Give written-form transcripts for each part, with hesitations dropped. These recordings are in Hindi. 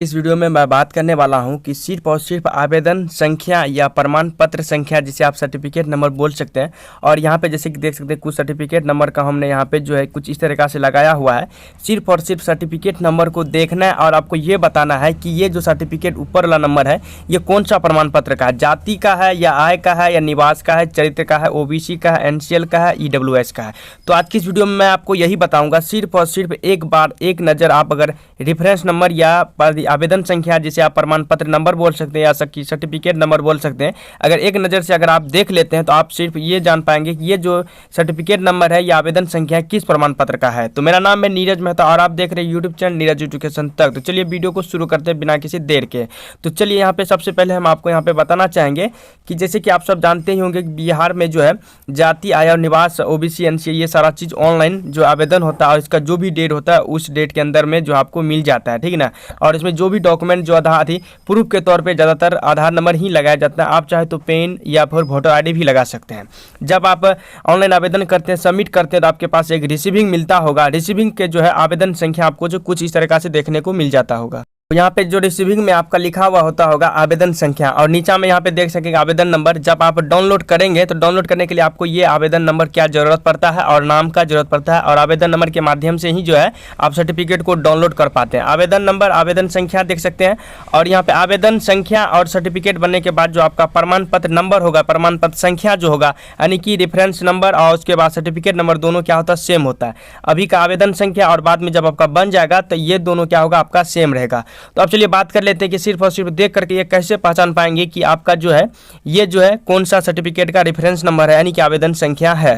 इस वीडियो में मैं बात करने वाला हूं कि सिर्फ और सिर्फ आवेदन संख्या या प्रमाण पत्र संख्या जिसे आप सर्टिफिकेट नंबर बोल सकते हैं। और यहां पे जैसे कि देख सकते हैं कुछ सर्टिफिकेट नंबर का हमने यहां पे जो है कुछ इस तरीक़ा से लगाया हुआ है। सिर्फ और सिर्फ सर्टिफिकेट नंबर को देखना है और आपको ये बताना है कि ये जो सर्टिफिकेट ऊपर वाला नंबर है ये कौन सा प्रमाण पत्र का है, जाति का है या आय का है या निवास का है, चरित्र का है, ओबीसी का है, एनसीएल का है, ईडब्ल्यूएस का है। तो आज की इस वीडियो में मैं आपको यही बताऊँगा। सिर्फ और सिर्फ एक बार एक नज़र आप अगर रेफरेंस नंबर या आवेदन संख्या जिसे आप प्रमाण पत्र नंबर बोल सकते हैं या सर्टिफिकेट नंबर बोल सकते हैं, अगर एक नज़र से अगर आप देख लेते हैं तो आप सिर्फ ये जान पाएंगे कि ये जो सर्टिफिकेट नंबर है या आवेदन संख्या किस प्रमाण पत्र का है। तो मेरा नाम है नीरज मेहता और आप देख रहे हैं यूट्यूब चैनल नीरज एजुकेशन तक। तो चलिए वीडियो को शुरू करते हैं बिना किसी देर के। तो चलिए यहाँ पे सबसे पहले हम आपको यहाँ पे बताना चाहेंगे कि जैसे कि आप सब जानते ही होंगे कि बिहार में जो है जाति, आय और निवास, ओबीसी, एनसीए ये सारा चीज़ ऑनलाइन जो आवेदन होता है और इसका जो भी डेट होता है उस डेट के अंदर में जो आपको मिल जाता है, ठीक है ना। और इसमें जो भी डॉक्यूमेंट जो आधार थी प्रूफ के तौर पे ज़्यादातर आधार नंबर ही लगाया जाता है। आप चाहे तो पेन या फिर वोटर आईडी भी लगा सकते हैं। जब आप ऑनलाइन आवेदन करते हैं, सबमिट करते हैं, तो आपके पास एक रिसीविंग मिलता होगा। रिसीविंग के जो है आवेदन संख्या आपको जो कुछ इस तरह से देखने को मिल जाता होगा। यहाँ पे जो रिसीविंग में आपका लिखा हुआ होता होगा आवेदन संख्या और नीचा में यहाँ पे देख सकेंगे आवेदन नंबर। जब आप डाउनलोड करेंगे तो डाउनलोड करने के लिए आपको ये आवेदन नंबर क्या ज़रूरत पड़ता है और नाम का ज़रूरत पड़ता है और आवेदन नंबर के माध्यम से ही जो है आप सर्टिफिकेट को डाउनलोड कर पाते हैं। आवेदन नंबर, आवेदन संख्या देख सकते हैं और यहाँ पे आवेदन संख्या और सर्टिफिकेट बनने के बाद जो आपका प्रमाण पत्र नंबर होगा, प्रमाण पत्र संख्या जो होगा यानी कि रेफरेंस नंबर और उसके बाद सर्टिफिकेट नंबर दोनों क्या होता है, सेम होता है। अभी का आवेदन संख्या और बाद में जब आपका बन जाएगा तो ये दोनों क्या होगा, आपका सेम रहेगा। तो अब चलिए बात कर लेते हैं कि सिर्फ और सिर्फ देख करके ये कैसे पहचान पाएंगे कि आपका जो है ये जो है कौन सा सर्टिफिकेट का रेफरेंस नंबर है यानी कि आवेदन संख्या है।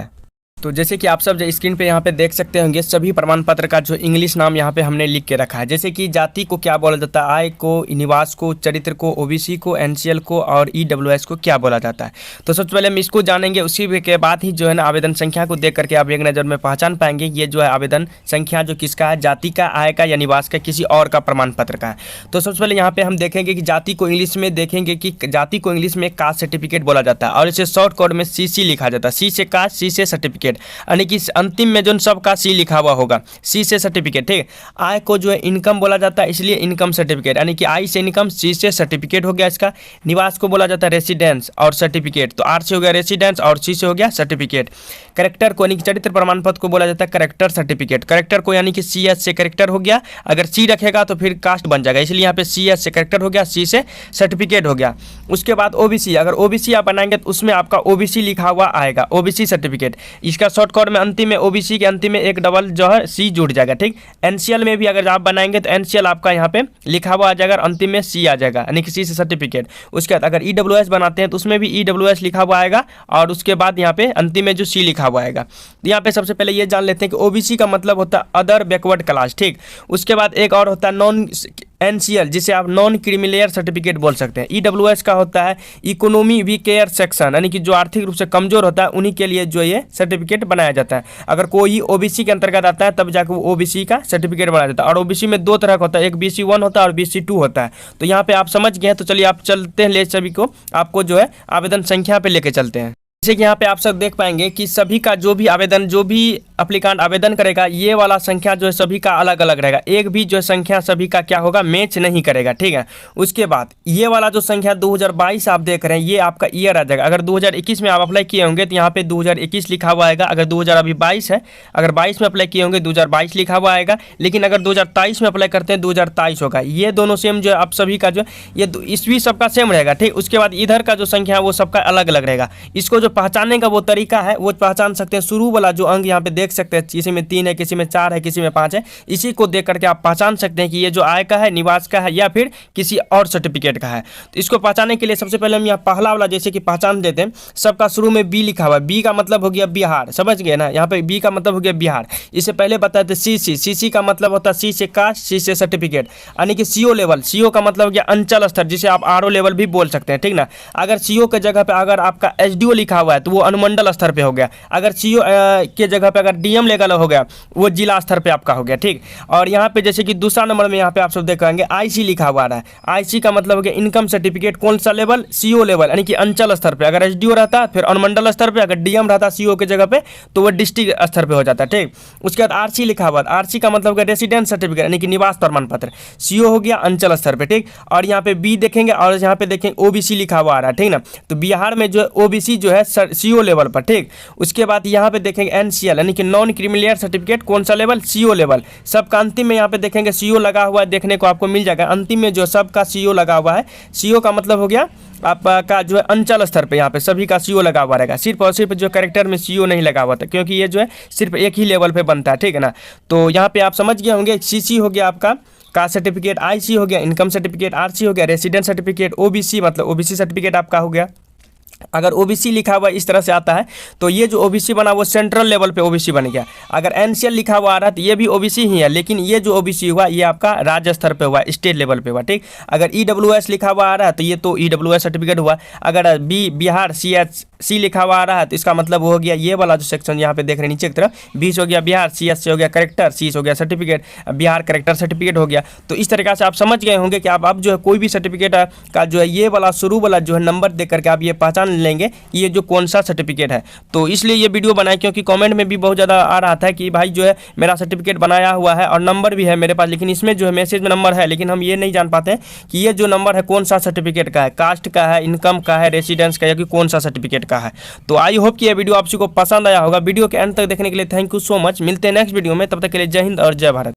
तो जैसे कि आप सब जो स्क्रीन पे यहाँ पे देख सकते होंगे सभी प्रमाण पत्र का जो इंग्लिश नाम यहाँ पे हमने लिख के रखा है। जैसे कि जाति को क्या बोला जाता है, आय को, निवास को, चरित्र को, ओबीसी को, एनसीएल को और ईडब्ल्यूएस को क्या बोला जाता है। तो सबसे पहले हम इसको जानेंगे, उसी के बाद ही जो है ना आवेदन संख्या को देख करके आप एक नज़र में पहचान पाएंगे ये जो है आवेदन संख्या जो किसका है, जाति का, आय का या निवास का, किसी और का प्रमाण पत्र का है। तो सबसे पहले यहाँ पे हम देखेंगे कि जाति को इंग्लिश में देखेंगे कि जाति को इंग्लिश में कास्ट सर्टिफिकेट बोला जाता है और इसे शॉर्ट कोड में सीसी लिखा जाता है। सी से कास्ट, सी से सर्टिफिकेट यानी कि अंतिम में जो सबका सी लिखा हुआ होगा, सी से सर्टिफिकेट, ठीक है। आय को जो है इनकम बोला जाता है इसलिए इनकम सर्टिफिकेट यानी कि आई से इनकम, सी से सर्टिफिकेट हो गया इसका। निवास को बोला जाता है रेसिडेंस और सर्टिफिकेट, तो आर से हो गया रेसिडेंस और सी से हो गया सर्टिफिकेट। करेक्टर को यानी कि चरित्र प्रमाण पत्र को बोला जाता है करेक्टर सर्टिफिकेट। करेक्टर को यानी कि सी एस से करेक्टर हो गया, अगर सी रखेगा तो फिर कास्ट बन जाएगा इसलिए यहाँ पे सी एस से करेक्टर हो गया, सी से सर्टिफिकेट हो गया। उसके बाद ओबीसी, अगर ओबीसी आप बनाएंगे तो उसमें आपका ओबीसी लिखा हुआ आएगा, ओबीसी सर्टिफिकेट। इसका शॉर्ट कोड में अंतिम में ओबीसी के अंतिम में एक डबल जो है सी जुड़ जाएगा, ठीक। एनसीएल में भी अगर आप बनाएंगे तो एनसीएल आपका यहाँ पे लिखा हुआ आ जाएगा, अंतिम में सी आ जाएगा यानी कि सी से सर्टिफिकेट। उसके बाद अगर ईडब्ल्यूएस बनाते हैं तो उसमें भी ईडब्ल्यूएस लिखा हुआ आएगा और उसके बाद यहाँ पे अंतिम में जो सी लिखा हुआ आएगा। तो यहाँ पे सबसे पहले ये जान लेते हैं कि ओबीसी का मतलब होता है अदर बैकवर्ड क्लास, ठीक। उसके बाद एक और होता है नॉन एनसीएल जिसे आप नॉन क्रीमिलेयर सर्टिफिकेट बोल सकते हैं। ईडब्ल्यूएस का होता है इकोनॉमी वीकेयर सेक्शन यानी कि जो आर्थिक रूप से कमजोर होता है उन्हीं के लिए जो ये सर्टिफिकेट बनाया जाता है। अगर कोई ओबीसी के अंतर्गत आता है तब जाकर वो ओबीसी का सर्टिफिकेट बनाया जाता है। और ओबीसी में दो तरह का होता है, एक BC1 होता है और BC2 होता है। तो यहाँ पे आप समझ गए हैं। तो चलिए आप चलते हैं ले सभी को, आपको जो है आवेदन संख्या पे लेके चलते हैं। जैसे कि यहाँ पे आप सब देख पाएंगे कि सभी का जो भी आवेदन, जो भी एप्लीकेंट आवेदन करेगा ये वाला संख्या जो है सभी का अलग अलग रहेगा। एक भी जो संख्या सभी का क्या होगा, मैच नहीं करेगा, ठीक है। उसके बाद ये वाला जो संख्या 2022 आप देख रहे हैं ये आपका ईयर आ जाएगा। अगर 2021 में आप अप्लाई किए होंगे तो यहाँ पे 2021 लिखा हुआ आएगा। अगर 2022 है, अगर 22 में अप्लाई किए होंगे 2022 लिखा हुआ आएगा। लेकिन अगर 2023 में अप्लाई करते हैं 2023 होगा। ये दोनों सेम जो है आप सभी का जो ये ईस्वी सबका सेम रहेगा, ठीक। उसके बाद इधर का जो संख्या है वो सबका अलग अलग रहेगा। इसको जो पहचानने का वो तरीका है वो पहचान सकते हैं। शुरू वाला जो अंक यहाँ पे देख सकते हैं, किसी में 3 है, किसी में 4 है, किसी में 5 है। इसी को देख करके आप पहचान सकते हैं कि ये जो आय का है, निवास का है या फिर किसी और सर्टिफिकेट का है। तो इसको पहचानने के लिए सबसे पहले हम यहाँ पहला वाला जैसे कि पहचान देते हैं। सबका शुरू में बी लिखा हुआ है, बी का मतलब हो गया बिहार, समझ गए ना। यहाँ पे बी का मतलब हो गया बिहार। इससे पहले बताए थे सीसी का मतलब होता है सी से कास्ट, सी से सर्टिफिकेट यानी कि सीओ लेवल। सीओ का मतलब हो गया अंचल स्तर जिसे आप आरओ लेवल भी बोल सकते हैं, ठीक ना। अगर सीओ के जगह पे अगर आपका एसडीओ लिखा हुआ है तो वो अनुमंडल स्तर पे हो गया। अगर सीओ के जगह पे अगर डीएम लेवल हो गया वो जिला स्तर पे आपका हो गया, ठीक। और यहाँ पे जैसे कि दूसरा नंबर में यहाँ पे आप सब देखेंगे आईसी लिखा हुआ रहा है। आईसी का मतलब हो गया इनकम सर्टिफिकेट, कौन सा लेवल, सीओ लेवल, यानी कि अंचल स्तर पे। अगर एसडीओ रहता फिर अनुमंडल स्तर पे, अगर डीएम रहता सीओ के जगह पे तो वो डिस्ट्रिक्ट स्तर पे हो जाता है, ठीक। उसके बाद आरसी लिखा हुआ, आरसी का मतलब हो गया रेसिडेंस सर्टिफिकेट, यानी कि निवास प्रमाण पत्र। सीओ हो गया अंचल स्तर पे, ठीक। और यहाँ पे बी देखेंगे और यहाँ पे देखेंगे ओबीसी लिखा हुआ आ रहा है, ठीक ना। तो बिहार में जो है ओबीसी जो है सीओ लेवल पर, ठीक। उसके बाद यहाँ पे देखेंगे एनसीएल, यानी कि नॉन क्रिमिलियर सर्टिफिकेट, कौन सा लेवल, सीओ लेवल। सबका अंतिम में यहाँ पे देखेंगे सीओ लगा हुआ है, देखने को आपको मिल जाएगा अंतिम में जो सबका सीओ लगा हुआ है। सीओ का मतलब हो गया आपका जो है अंचल स्तर पे, यहाँ पे सभी का सीओ लगा हुआ रहेगा। सिर्फ और सिर्फ जो कैरेक्टर में सीओ नहीं लगा हुआ था, क्योंकि ये जो है सिर्फ एक ही लेवल पे बनता है, ठीक है ना। तो यहाँ पे आप समझ गए होंगे, सीसी हो गया आपका कास्ट सर्टिफिकेट, आईसी हो गया इनकम सर्टिफिकेट, आरसी हो गया रेसिडेंट सर्टिफिकेट, ओबीसी मतलब ओबीसी सर्टिफिकेट आपका हो गया। अगर ओबीसी लिखा हुआ इस तरह से आता है तो ये जो ओबीसी बना वो सेंट्रल लेवल पे ओबीसी बन गया। अगर एनसीएल लिखा हुआ आ रहा है तो ये भी ओबीसी ही है, लेकिन ये जो ओबीसी हुआ ये आपका राज्य स्तर पे हुआ, स्टेट लेवल पे हुआ, ठीक। अगर ईडब्ल्यूएस लिखा हुआ आ रहा है तो ये तो ईडब्ल्यूएस सर्टिफिकेट हुआ। अगर बिहार सीएचसी लिखा हुआ आ रहा है तो इसका मतलब हो गया ये वाला जो सेक्शन यहाँ पे देख रहे हैं नीचे की तरफ, 20 हो गया बिहार, सीएचसी हो गया करेक्टर, सीएस हो गया सर्टिफिकेट, बिहार करेक्टर सर्टिफिकेट हो गया। तो इस तरीके से आप समझ गए होंगे कि आप अब जो है कोई भी सर्टिफिकेट का जो है ये वाला शुरू वाला जो है नंबर देख करके आप ये पहचान लेंगे ये जो कौन सा सर्टिफिकेट है। तो इसलिए ये वीडियो बनाए, क्योंकि कमेंट में भी बहुत ज़्यादा आ रहा था कि भाई जो है मेरा सर्टिफिकेट बनाया हुआ है और नंबर भी है मेरे पास, लेकिन इसमें जो है मैसेज में नंबर है, लेकिन हम ये नहीं जान पाते हैं कि ये जो नंबर है कौन सा सर्टिफिकेट का है, कास्ट का है, इनकम का है, रेसिडेंस का, या कि कौन सा सर्टिफिकेट का है। तो आई होप कि ये वीडियो आप सबको पसंद आया होगा। वीडियो के अंत तक देखने के लिए थैंक यू सो मच। मिलते हैं नेक्स्ट वीडियो में, तब तक के लिए जय हिंद और जय भारत।